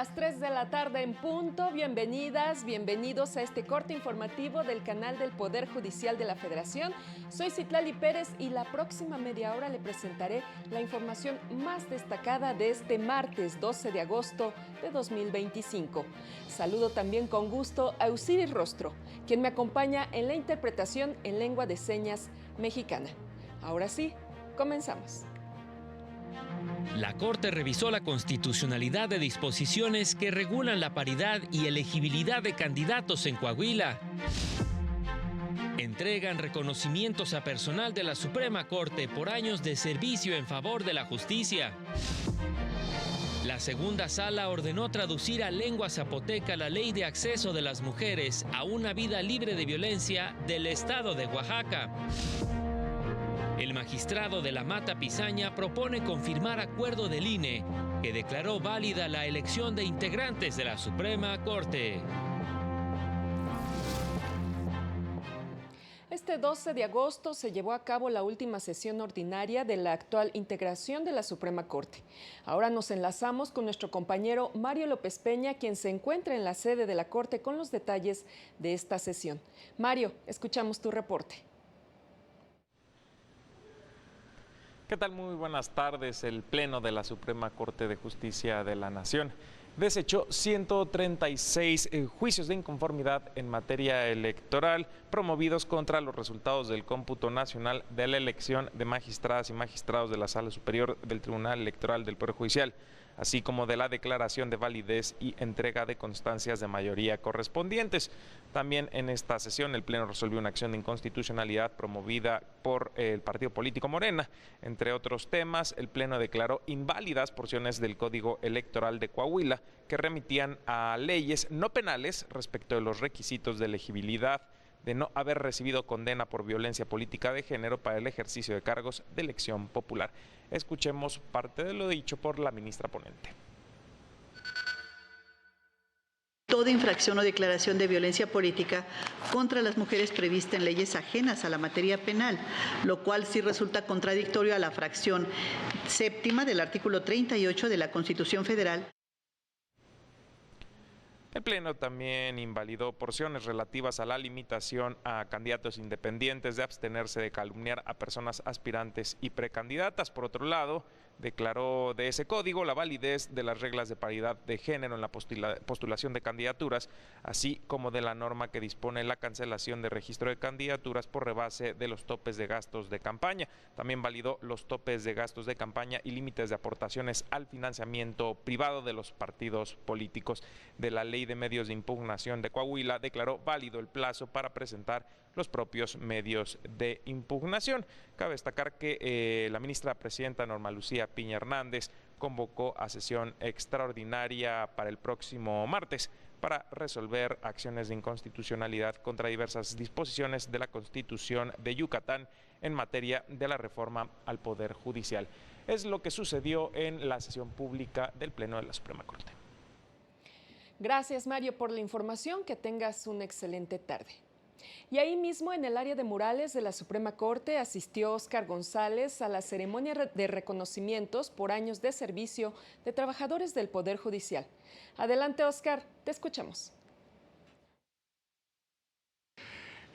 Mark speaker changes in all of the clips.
Speaker 1: Las 3 de la tarde en punto, bienvenidas, bienvenidos a este corte informativo del canal del Poder Judicial de la Federación. Soy Citlali Pérez y la próxima media hora le presentaré la información más destacada de este martes 12 de agosto de 2025. Saludo también con gusto a Osiris Rostro, quien me acompaña en la interpretación en lengua de señas mexicana. Ahora sí, comenzamos.
Speaker 2: La Corte revisó la constitucionalidad de disposiciones que regulan la paridad y elegibilidad de candidatos en Coahuila. Entregan reconocimientos a personal de la Suprema Corte por años de servicio en favor de la justicia. La segunda sala ordenó traducir a lengua zapoteca la Ley de Acceso de las Mujeres a una vida libre de violencia del estado de Oaxaca. El magistrado de la Mata Pizaña propone confirmar acuerdo del INE que declaró válida la elección de integrantes de la Suprema Corte.
Speaker 1: Este 12 de agosto se llevó a cabo la última sesión ordinaria de la actual integración de la Suprema Corte. Ahora nos enlazamos con nuestro compañero Mario López Peña, quien se encuentra en la sede de la Corte con los detalles de esta sesión. Mario, escuchamos tu reporte.
Speaker 3: ¿Qué tal? Muy buenas tardes. El Pleno de la Suprema Corte de Justicia de la Nación desechó 136 juicios de inconformidad en materia electoral promovidos contra los resultados del cómputo nacional de la elección de magistradas y magistrados de la Sala Superior del Tribunal Electoral del Poder Judicial, así como de la declaración de validez y entrega de constancias de mayoría correspondientes. También en esta sesión el Pleno resolvió una acción de inconstitucionalidad promovida por el partido político Morena. Entre otros temas, el Pleno declaró inválidas porciones del Código Electoral de Coahuila que remitían a leyes no penales respecto de los requisitos de elegibilidad, de no haber recibido condena por violencia política de género para el ejercicio de cargos de elección popular. Escuchemos parte de lo dicho por la ministra ponente.
Speaker 4: Toda infracción o declaración de violencia política contra las mujeres prevista en leyes ajenas a la materia penal, lo cual sí resulta contradictorio a la fracción séptima del artículo 38 de la Constitución Federal.
Speaker 3: El Pleno también invalidó porciones relativas a la limitación a candidatos independientes de abstenerse de calumniar a personas aspirantes y precandidatas. Por otro lado, declaró de ese código la validez de las reglas de paridad de género en la postulación de candidaturas, así como de la norma que dispone la cancelación de registro de candidaturas por rebase de los topes de gastos de campaña. También validó los topes de gastos de campaña y límites de aportaciones al financiamiento privado de los partidos políticos. De la Ley de Medios de Impugnación de Coahuila declaró válido el plazo para presentar los propios medios de impugnación. Cabe destacar que la ministra presidenta Norma Lucía Piña Hernández convocó a sesión extraordinaria para el próximo martes para resolver acciones de inconstitucionalidad contra diversas disposiciones de la Constitución de Yucatán en materia de la reforma al Poder Judicial. Es lo que sucedió en la sesión pública del Pleno de la Suprema Corte.
Speaker 1: Gracias, Mario, por la información. Que tengas una excelente tarde. Y ahí mismo, en el área de murales de la Suprema Corte, asistió Óscar González a la ceremonia de reconocimientos por años de servicio de trabajadores del Poder Judicial. Adelante, Óscar, te escuchamos.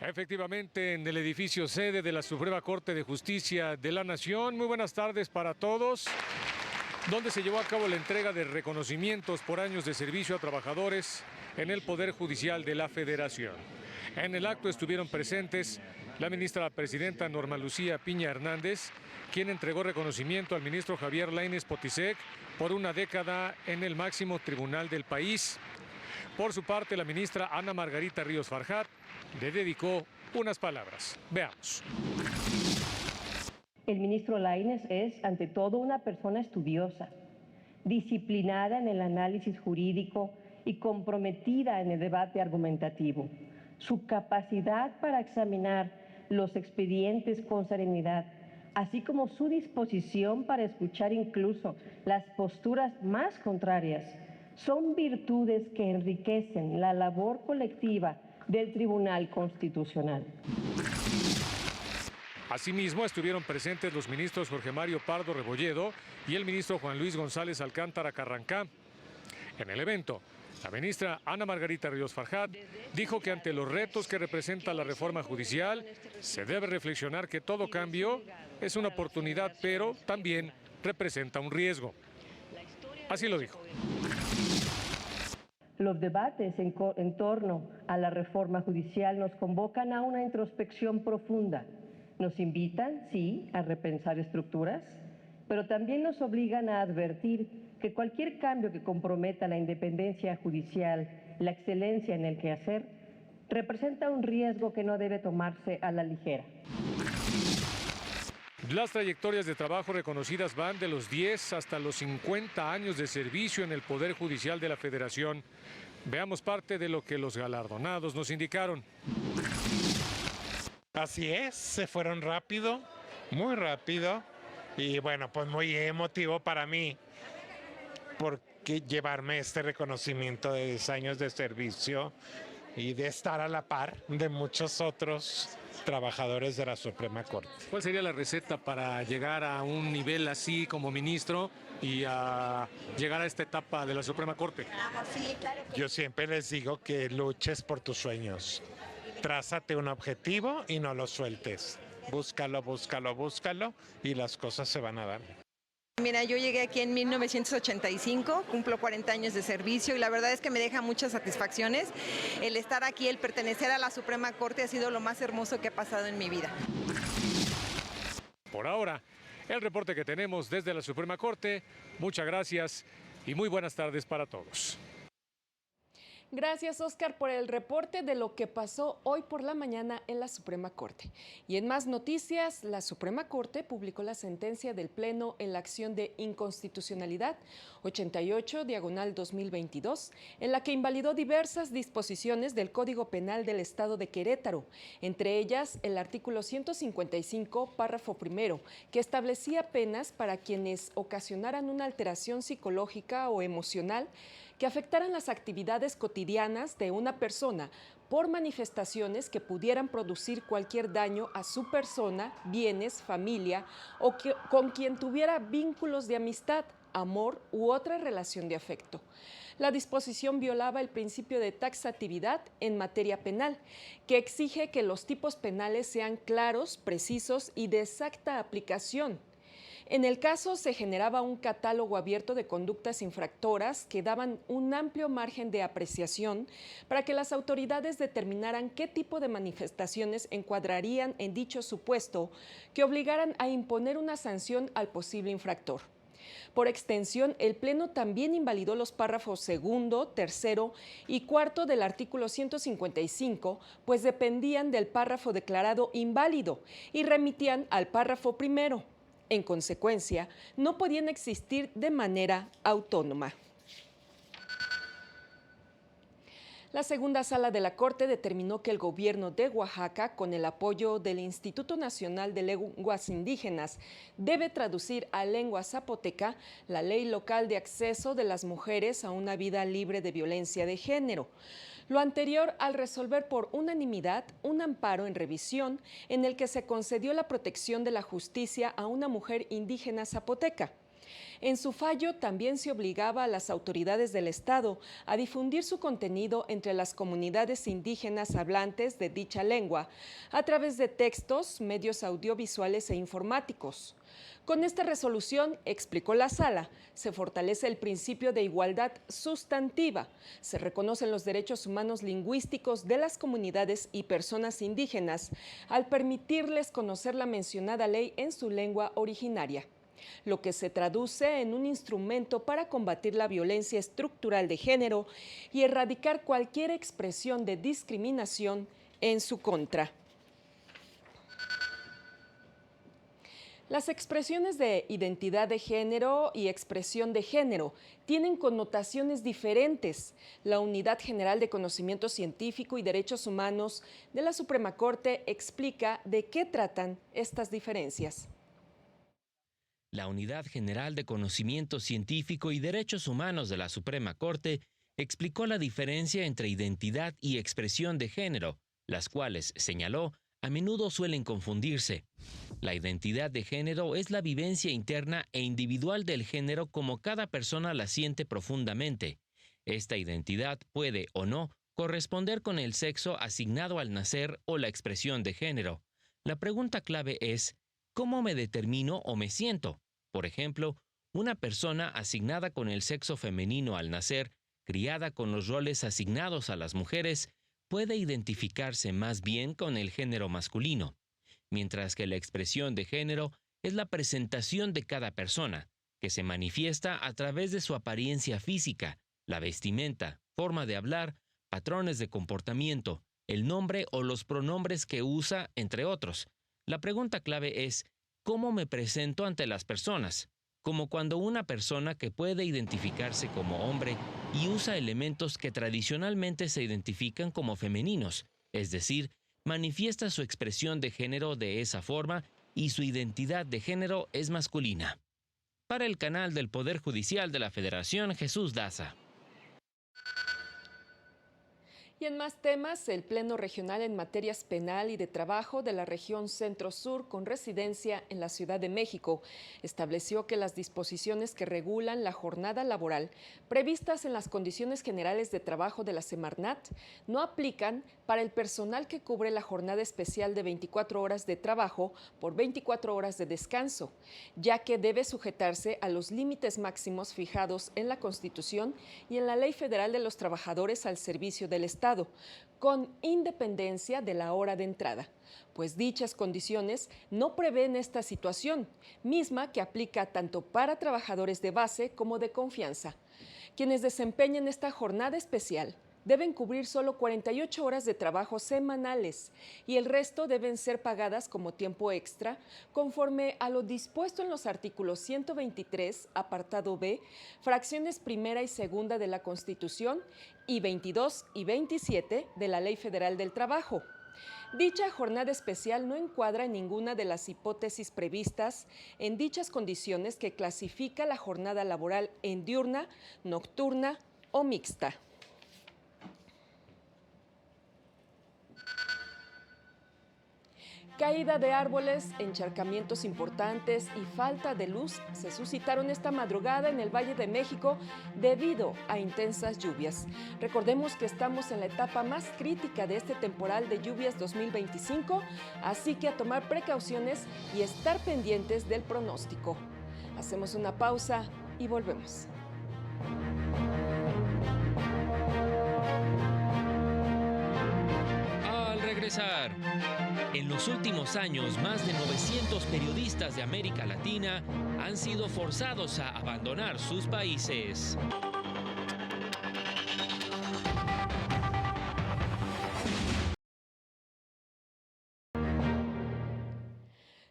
Speaker 5: Efectivamente, en el edificio sede de la Suprema Corte de Justicia de la Nación. Muy buenas tardes para todos, donde se llevó a cabo la entrega de reconocimientos por años de servicio a trabajadores en el Poder Judicial de la Federación. En el acto estuvieron presentes la ministra presidenta Norma Lucía Piña Hernández, quien entregó reconocimiento al ministro Javier Lainez Potisek por una década en el máximo tribunal del país. Por su parte, la ministra Ana Margarita Ríos Farjat le dedicó unas palabras. Veamos.
Speaker 6: El ministro Lainez es, ante todo, una persona estudiosa, disciplinada en el análisis jurídico y comprometida en el debate argumentativo. Su capacidad para examinar los expedientes con serenidad, así como su disposición para escuchar incluso las posturas más contrarias, son virtudes que enriquecen la labor colectiva del Tribunal Constitucional.
Speaker 5: Asimismo, estuvieron presentes los ministros Jorge Mario Pardo Rebolledo y el ministro Juan Luis González Alcántara Carrancá. En el evento, la ministra Ana Margarita Ríos Farjat dijo que ante los retos que representa la reforma judicial, se debe reflexionar que todo cambio es una oportunidad, pero también representa un riesgo. Así lo dijo.
Speaker 6: Los debates en torno a la reforma judicial nos convocan a una introspección profunda. Nos invitan, sí, a repensar estructuras, pero también nos obligan a advertir que cualquier cambio que comprometa la independencia judicial, la excelencia en el quehacer, representa un riesgo que no debe tomarse a la ligera.
Speaker 5: Las trayectorias de trabajo reconocidas van de los 10 hasta los 50 años de servicio en el Poder Judicial de la Federación. Veamos parte de lo que los galardonados nos indicaron.
Speaker 7: Así es, se fueron rápido, muy rápido, y bueno, pues muy emotivo para mí, porque llevarme este reconocimiento de 10 años de servicio y de estar a la par de muchos otros trabajadores de la Suprema Corte.
Speaker 5: ¿Cuál sería la receta para llegar a un nivel así como ministro y a llegar a esta etapa de la Suprema Corte?
Speaker 7: Yo siempre les digo que luches por tus sueños. Trázate un objetivo y no lo sueltes. Búscalo, búscalo, búscalo y las cosas se van a dar.
Speaker 8: Mira, yo llegué aquí en 1985, cumplo 40 años de servicio y la verdad es que me deja muchas satisfacciones. El estar aquí, el pertenecer a la Suprema Corte ha sido lo más hermoso que ha pasado en mi vida.
Speaker 5: Por ahora, el reporte que tenemos desde la Suprema Corte. Muchas gracias y muy buenas tardes para todos.
Speaker 1: Gracias, Oscar, por el reporte de lo que pasó hoy por la mañana en la Suprema Corte. Y en más noticias, la Suprema Corte publicó la sentencia del Pleno en la acción de inconstitucionalidad 88/2022, en la que invalidó diversas disposiciones del Código Penal del Estado de Querétaro, entre ellas el artículo 155, párrafo primero, que establecía penas para quienes ocasionaran una alteración psicológica o emocional que afectaran las actividades cotidianas de una persona por manifestaciones que pudieran producir cualquier daño a su persona, bienes, familia o con quien tuviera vínculos de amistad, amor u otra relación de afecto. La disposición violaba el principio de taxatividad en materia penal, que exige que los tipos penales sean claros, precisos y de exacta aplicación. En el caso se generaba un catálogo abierto de conductas infractoras que daban un amplio margen de apreciación para que las autoridades determinaran qué tipo de manifestaciones encuadrarían en dicho supuesto que obligaran a imponer una sanción al posible infractor. Por extensión, el Pleno también invalidó los párrafos segundo, tercero y cuarto del artículo 155, pues dependían del párrafo declarado inválido y remitían al párrafo primero. En consecuencia, no podían existir de manera autónoma. La segunda sala de la Corte determinó que el gobierno de Oaxaca, con el apoyo del Instituto Nacional de Lenguas Indígenas, debe traducir a lengua zapoteca la ley local de acceso de las mujeres a una vida libre de violencia de género. Lo anterior al resolver por unanimidad un amparo en revisión en el que se concedió la protección de la justicia a una mujer indígena zapoteca. En su fallo también se obligaba a las autoridades del Estado a difundir su contenido entre las comunidades indígenas hablantes de dicha lengua a través de textos, medios audiovisuales e informáticos. Con esta resolución, explicó la sala, se fortalece el principio de igualdad sustantiva, se reconocen los derechos humanos lingüísticos de las comunidades y personas indígenas al permitirles conocer la mencionada ley en su lengua originaria, lo que se traduce en un instrumento para combatir la violencia estructural de género y erradicar cualquier expresión de discriminación en su contra. Las expresiones de identidad de género y expresión de género tienen connotaciones diferentes. La Unidad General de Conocimiento Científico y Derechos Humanos de la Suprema Corte explica de qué tratan estas diferencias.
Speaker 2: La Unidad General de Conocimiento Científico y Derechos Humanos de la Suprema Corte explicó la diferencia entre identidad y expresión de género, las cuales, señaló, a menudo suelen confundirse. La identidad de género es la vivencia interna e individual del género como cada persona la siente profundamente. Esta identidad puede o no corresponder con el sexo asignado al nacer o la expresión de género. La pregunta clave es, ¿cómo me determino o me siento? Por ejemplo, una persona asignada con el sexo femenino al nacer, criada con los roles asignados a las mujeres, puede identificarse más bien con el género masculino, mientras que la expresión de género es la presentación de cada persona, que se manifiesta a través de su apariencia física, la vestimenta, forma de hablar, patrones de comportamiento, el nombre o los pronombres que usa, entre otros. La pregunta clave es, ¿cómo me presento ante las personas? Como cuando una persona que puede identificarse como hombre y usa elementos que tradicionalmente se identifican como femeninos, es decir, manifiesta su expresión de género de esa forma y su identidad de género es masculina. Para el canal del Poder Judicial de la Federación, Jesús Daza.
Speaker 1: Y en más temas, el Pleno Regional en Materias Penal y de Trabajo de la región Centro-Sur con residencia en la Ciudad de México estableció que las disposiciones que regulan la jornada laboral previstas en las condiciones generales de trabajo de la Semarnat no aplican para el personal que cubre la jornada especial de 24 horas de trabajo por 24 horas de descanso, ya que debe sujetarse a los límites máximos fijados en la Constitución y en la Ley Federal de los Trabajadores al Servicio del Estado, con independencia de la hora de entrada, pues dichas condiciones no prevén esta situación, misma que aplica tanto para trabajadores de base como de confianza. Quienes desempeñen esta jornada especial deben cubrir solo 48 horas de trabajo semanales y el resto deben ser pagadas como tiempo extra conforme a lo dispuesto en los artículos 123, apartado B, fracciones primera y segunda de la Constitución y 22 y 27 de la Ley Federal del Trabajo. Dicha jornada especial no encuadra en ninguna de las hipótesis previstas en dichas condiciones que clasifica la jornada laboral en diurna, nocturna o mixta. Caída de árboles, encharcamientos importantes y falta de luz se suscitaron esta madrugada en el Valle de México debido a intensas lluvias. Recordemos que estamos en la etapa más crítica de este temporal de lluvias 2025, así que a tomar precauciones y estar pendientes del pronóstico. Hacemos una pausa y volvemos.
Speaker 2: Al regresar, en los últimos años, más de 900 periodistas de América Latina han sido forzados a abandonar sus países.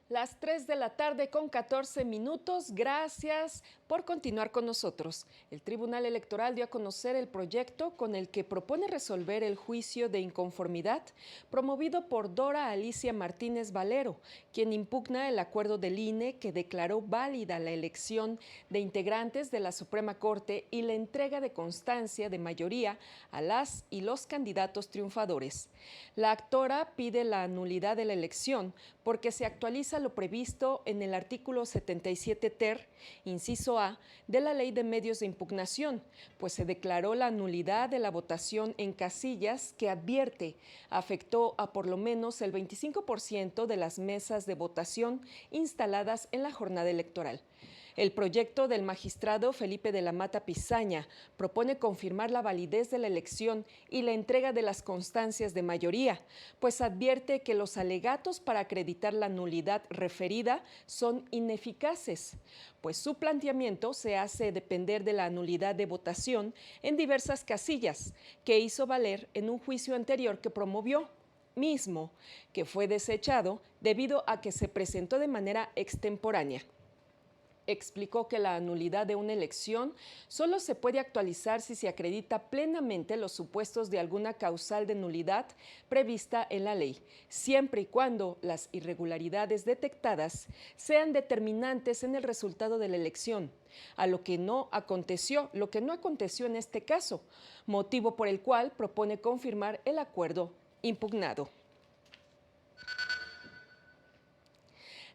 Speaker 1: Las 3 de la tarde con 14 minutos. Gracias por continuar con nosotros. El Tribunal Electoral dio a conocer el proyecto con el que propone resolver el juicio de inconformidad promovido por Dora Alicia Martínez Valero, quien impugna el acuerdo del INE que declaró válida la elección de integrantes de la Suprema Corte y la entrega de constancia de mayoría a las y los candidatos triunfadores. La actora pide la nulidad de la elección porque se actualiza lo previsto en el artículo 77 ter, inciso A, de la Ley de Medios de Impugnación, pues se declaró la nulidad de la votación en casillas que advierte afectó a por lo menos el 25% de las mesas de votación instaladas en la jornada electoral. El proyecto del magistrado Felipe de la Mata Pizaña propone confirmar la validez de la elección y la entrega de las constancias de mayoría, pues advierte que los alegatos para acreditar la nulidad referida son ineficaces, pues su planteamiento se hace depender de la nulidad de votación en diversas casillas que hizo valer en un juicio anterior que promovió, mismo que fue desechado debido a que se presentó de manera extemporánea. Explicó que la nulidad de una elección solo se puede actualizar si se acredita plenamente los supuestos de alguna causal de nulidad prevista en la ley, siempre y cuando las irregularidades detectadas sean determinantes en el resultado de la elección, a lo que no aconteció en este caso, motivo por el cual propone confirmar el acuerdo impugnado.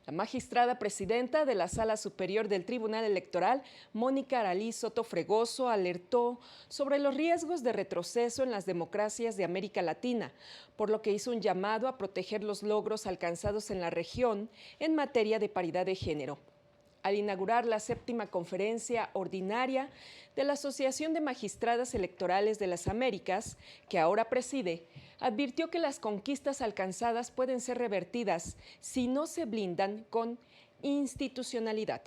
Speaker 1: La magistrada presidenta de la Sala Superior del Tribunal Electoral, Mónica Aralí Soto Fregoso, alertó sobre los riesgos de retroceso en las democracias de América Latina, por lo que hizo un llamado a proteger los logros alcanzados en la región en materia de paridad de género. Al inaugurar la 7ª conferencia ordinaria de la Asociación de Magistradas Electorales de las Américas, que ahora preside, advirtió que las conquistas alcanzadas pueden ser revertidas si no se blindan con institucionalidad.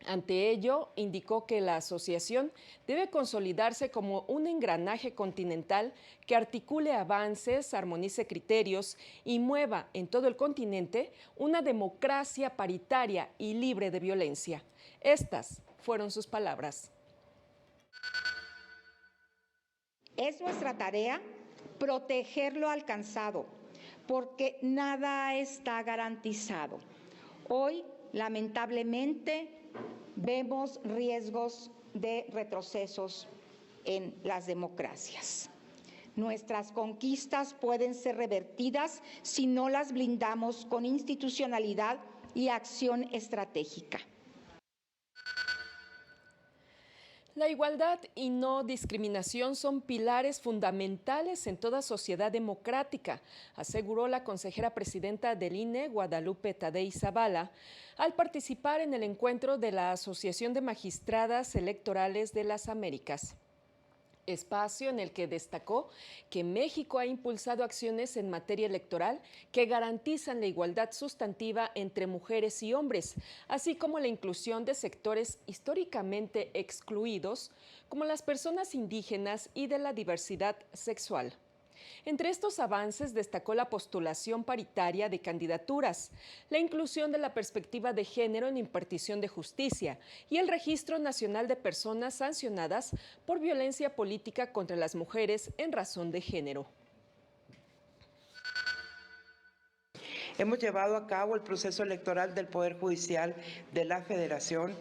Speaker 1: Ante ello, indicó que la asociación debe consolidarse como un engranaje continental que articule avances, armonice criterios y mueva en todo el continente una democracia paritaria y libre de violencia. Estas fueron sus palabras.
Speaker 9: Es nuestra tarea proteger lo alcanzado, porque nada está garantizado. Hoy, lamentablemente, vemos riesgos de retrocesos en las democracias. Nuestras conquistas pueden ser revertidas si no las blindamos con institucionalidad y acción estratégica.
Speaker 1: La igualdad y no discriminación son pilares fundamentales en toda sociedad democrática, aseguró la consejera presidenta del INE, Guadalupe Tadei Zavala, al participar en el encuentro de la Asociación de Magistradas Electorales de las Américas. Espacio en el que destacó que México ha impulsado acciones en materia electoral que garantizan la igualdad sustantiva entre mujeres y hombres, así como la inclusión de sectores históricamente excluidos, como las personas indígenas y de la diversidad sexual. Entre estos avances destacó la postulación paritaria de candidaturas, la inclusión de la perspectiva de género en impartición de justicia y el Registro Nacional de Personas sancionadas por violencia política contra las mujeres en razón de género.
Speaker 10: Hemos llevado a cabo el proceso electoral del Poder Judicial de la Federación,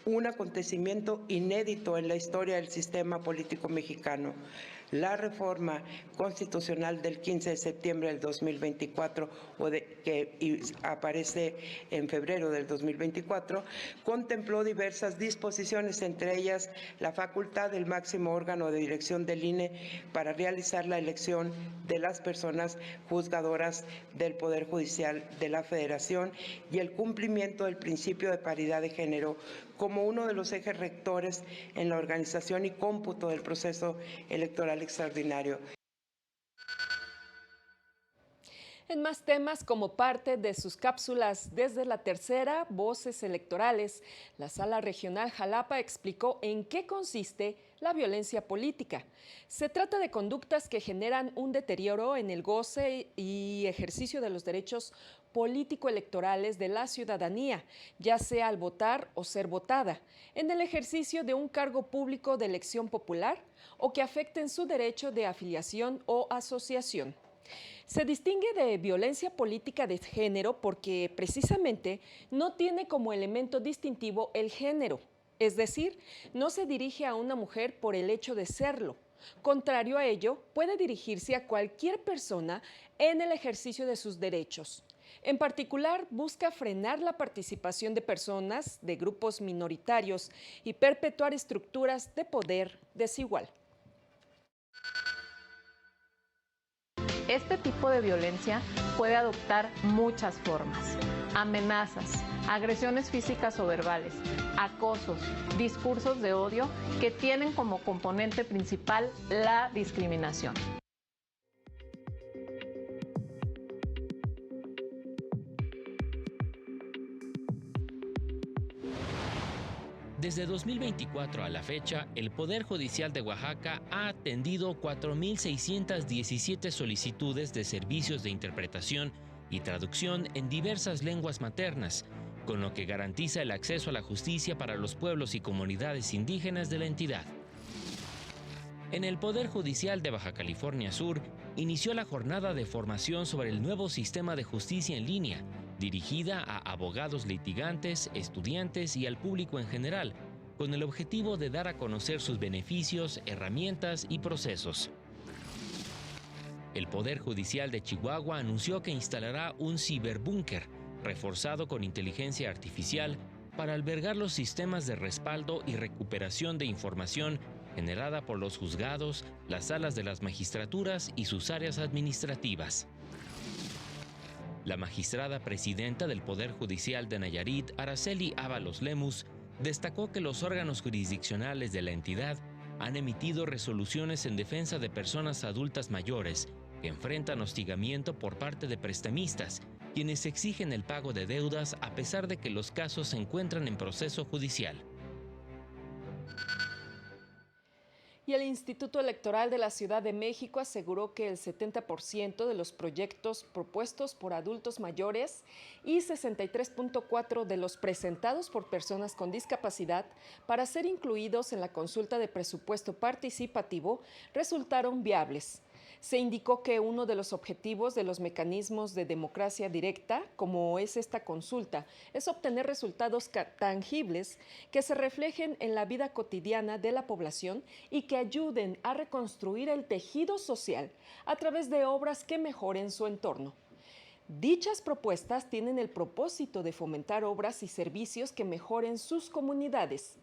Speaker 10: un acontecimiento inédito en la historia del sistema político mexicano. La reforma constitucional del 15 de septiembre del 2024, que aparece en febrero del 2024, contempló diversas disposiciones, entre ellas la facultad del máximo órgano de dirección del INE para realizar la elección de las personas juzgadoras del Poder Judicial de la Federación y el cumplimiento del principio de paridad de género como uno de los ejes rectores en la organización y cómputo del proceso electoral extraordinario.
Speaker 1: En más temas, como parte de sus cápsulas desde la tercera, Voces Electorales, la Sala Regional Jalapa explicó en qué consiste la violencia política. Se trata de conductas que generan un deterioro en el goce y ejercicio de los derechos político-electorales de la ciudadanía, ya sea al votar o ser votada, en el ejercicio de un cargo público de elección popular o que afecten su derecho de afiliación o asociación. Se distingue de violencia política de género porque precisamente no tiene como elemento distintivo el género, es decir, no se dirige a una mujer por el hecho de serlo. Contrario a ello, puede dirigirse a cualquier persona en el ejercicio de sus derechos. En particular, busca frenar la participación de personas, de grupos minoritarios y perpetuar estructuras de poder desigual.
Speaker 11: Este tipo de violencia puede adoptar muchas formas: amenazas, agresiones físicas o verbales, acosos, discursos de odio que tienen como componente principal la discriminación.
Speaker 2: Desde 2024 a la fecha, el Poder Judicial de Oaxaca ha atendido 4.617 solicitudes de servicios de interpretación y traducción en diversas lenguas maternas, con lo que garantiza el acceso a la justicia para los pueblos y comunidades indígenas de la entidad. En el Poder Judicial de Baja California Sur, inició la jornada de formación sobre el nuevo sistema de justicia en línea, dirigida a abogados litigantes, estudiantes y al público en general, con el objetivo de dar a conocer sus beneficios, herramientas y procesos. El Poder Judicial de Chihuahua anunció que instalará un ciberbúnker, reforzado con inteligencia artificial para albergar los sistemas de respaldo y recuperación de información generada por los juzgados, las salas de las magistraturas y sus áreas administrativas. La magistrada presidenta del Poder Judicial de Nayarit, Araceli Ábalos Lemus, destacó que los órganos jurisdiccionales de la entidad han emitido resoluciones en defensa de personas adultas mayores que enfrentan hostigamiento por parte de prestamistas, quienes exigen el pago de deudas a pesar de que los casos se encuentran en proceso judicial.
Speaker 1: Y el Instituto Electoral de la Ciudad de México aseguró que el 70% de los proyectos propuestos por adultos mayores y 63.4% de los presentados por personas con discapacidad para ser incluidos en la consulta de presupuesto participativo resultaron viables. Se indicó que uno de los objetivos de los mecanismos de democracia directa, como es esta consulta, es obtener resultados tangibles que se reflejen en la vida cotidiana de la población y que ayuden a reconstruir el tejido social a través de obras que mejoren su entorno. Dichas propuestas tienen el propósito de fomentar obras y servicios que mejoren sus comunidades.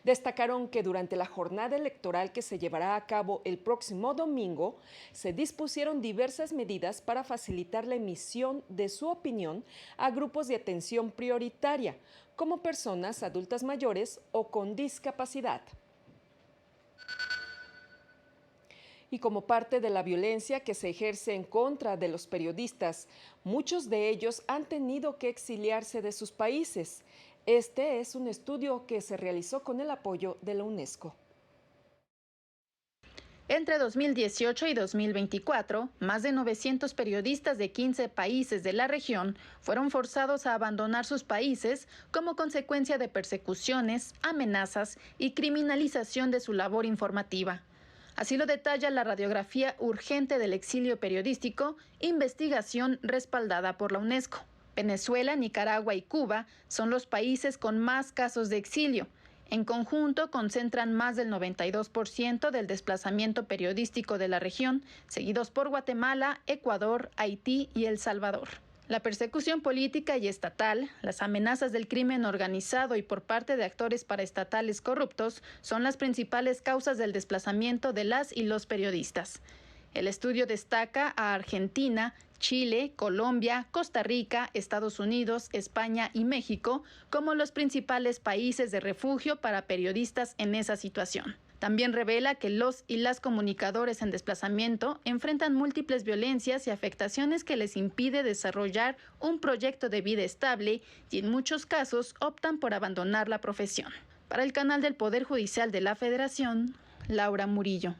Speaker 1: Destacaron que durante la jornada electoral que se llevará a cabo el próximo domingo, se dispusieron diversas medidas para facilitar la emisión de su opinión a grupos de atención prioritaria, como personas adultas mayores o con discapacidad. Y como parte de la violencia que se ejerce en contra de los periodistas, muchos de ellos han tenido que exiliarse de sus países. Este es un estudio que se realizó con el apoyo de la UNESCO.
Speaker 12: Entre 2018 y 2024, más de 900 periodistas de 15 países de la región fueron forzados a abandonar sus países como consecuencia de persecuciones, amenazas y criminalización de su labor informativa. Así lo detalla la radiografía urgente del exilio periodístico, investigación respaldada por la UNESCO. Venezuela, Nicaragua y Cuba son los países con más casos de exilio. En conjunto, concentran más del 92% del desplazamiento periodístico de la región, seguidos por Guatemala, Ecuador, Haití y El Salvador. La persecución política y estatal, las amenazas del crimen organizado y por parte de actores paraestatales corruptos son las principales causas del desplazamiento de las y los periodistas. El estudio destaca a Argentina, Chile, Colombia, Costa Rica, Estados Unidos, España y México como los principales países de refugio para periodistas en esa situación. También revela que los y las comunicadores en desplazamiento enfrentan múltiples violencias y afectaciones que les impide desarrollar un proyecto de vida estable y en muchos casos optan por abandonar la profesión. Para el canal del Poder Judicial de la Federación, Laura Murillo.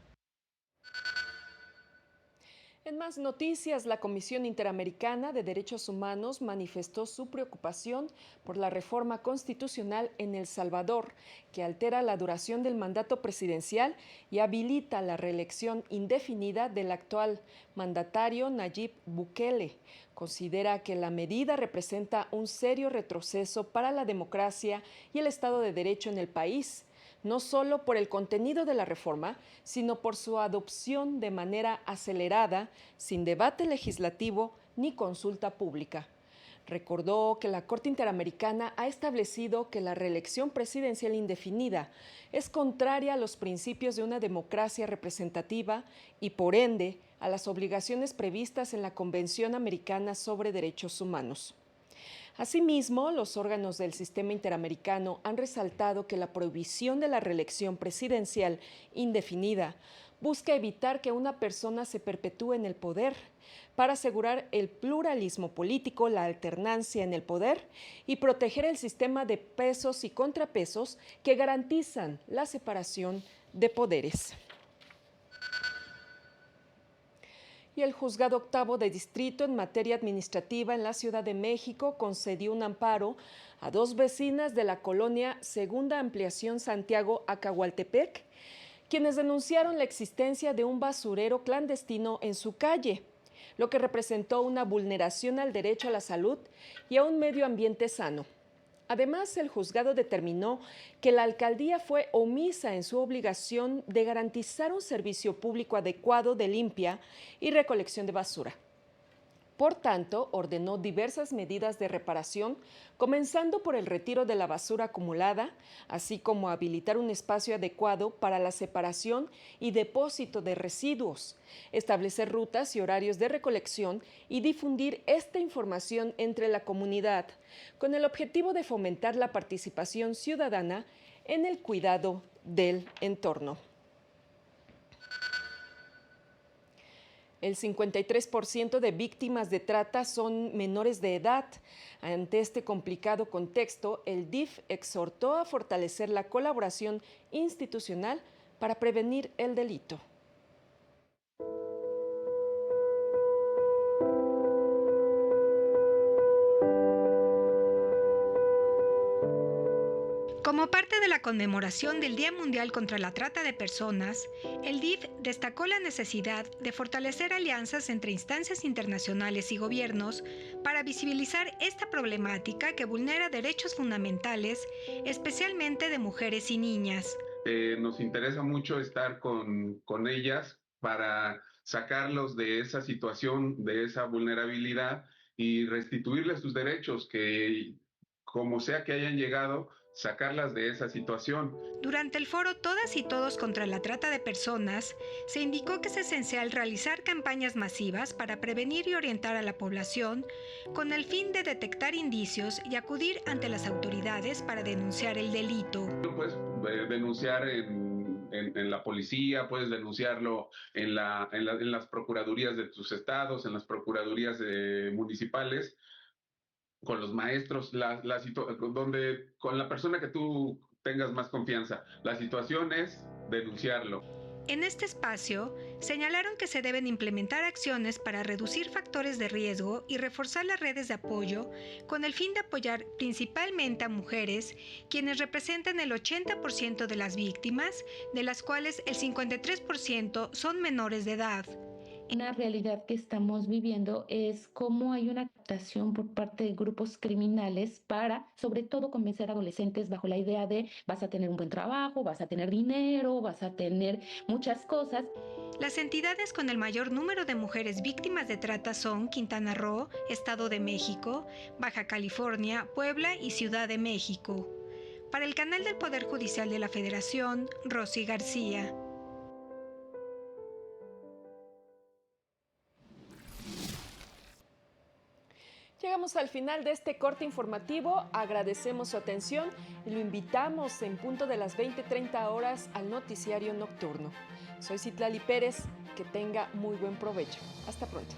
Speaker 1: En más noticias, la Comisión Interamericana de Derechos Humanos manifestó su preocupación por la reforma constitucional en El Salvador, que altera la duración del mandato presidencial y habilita la reelección indefinida del actual mandatario Nayib Bukele. Considera que la medida representa un serio retroceso para la democracia y el Estado de Derecho en el país, no solo por el contenido de la reforma, sino por su adopción de manera acelerada, sin debate legislativo ni consulta pública. Recordó que la Corte Interamericana ha establecido que la reelección presidencial indefinida es contraria a los principios de una democracia representativa y, por ende, a las obligaciones previstas en la Convención Americana sobre Derechos Humanos. Asimismo, los órganos del sistema interamericano han resaltado que la prohibición de la reelección presidencial indefinida busca evitar que una persona se perpetúe en el poder para asegurar el pluralismo político, la alternancia en el poder y proteger el sistema de pesos y contrapesos que garantizan la separación de poderes. Y el Juzgado Octavo de Distrito en materia administrativa en la Ciudad de México concedió un amparo a 2 vecinas de la colonia Segunda Ampliación Santiago Acahualtepec, quienes denunciaron la existencia de un basurero clandestino en su calle, lo que representó una vulneración al derecho a la salud y a un medio ambiente sano. Además, el juzgado determinó que la alcaldía fue omisa en su obligación de garantizar un servicio público adecuado de limpia y recolección de basura. Por tanto, ordenó diversas medidas de reparación, comenzando por el retiro de la basura acumulada, así como habilitar un espacio adecuado para la separación y depósito de residuos, establecer rutas y horarios de recolección y difundir esta información entre la comunidad, con el objetivo de fomentar la participación ciudadana en el cuidado del entorno. El 53% de víctimas de trata son menores de edad. Ante este complicado contexto, el DIF exhortó a fortalecer la colaboración institucional para prevenir el delito.
Speaker 13: Como parte de la conmemoración del Día Mundial contra la Trata de Personas, el DIF destacó la necesidad de fortalecer alianzas entre instancias internacionales y gobiernos para visibilizar esta problemática que vulnera derechos fundamentales, especialmente de mujeres y niñas.
Speaker 14: Nos interesa mucho estar con ellas para sacarlos de esa situación, de esa vulnerabilidad y restituirles sus derechos, que como sea que hayan llegado, sacarlas de esa situación.
Speaker 13: Durante el foro Todas y Todos contra la Trata de Personas, se indicó que es esencial realizar campañas masivas para prevenir y orientar a la población con el fin de detectar indicios y acudir ante las autoridades para denunciar el delito.
Speaker 14: Puedes denunciar en la policía, puedes denunciarlo en las procuradurías de tus estados, en las procuradurías municipales, con los maestros, donde con la persona que tú tengas más confianza. La situación es denunciarlo.
Speaker 13: En este espacio, señalaron que se deben implementar acciones para reducir factores de riesgo y reforzar las redes de apoyo con el fin de apoyar principalmente a mujeres, quienes representan el 80% de las víctimas, de las cuales el 53% son menores de edad.
Speaker 15: Una realidad que estamos viviendo es cómo hay una captación por parte de grupos criminales para, sobre todo, convencer a adolescentes bajo la idea de vas a tener un buen trabajo, vas a tener dinero, vas a tener muchas cosas.
Speaker 13: Las entidades con el mayor número de mujeres víctimas de trata son Quintana Roo, Estado de México, Baja California, Puebla y Ciudad de México. Para el canal del Poder Judicial de la Federación, Rosy García.
Speaker 1: Llegamos al final de este corte informativo, agradecemos su atención y lo invitamos en punto de las 20:30 horas al noticiario nocturno. Soy Citlali Pérez, que tenga muy buen provecho. Hasta pronto.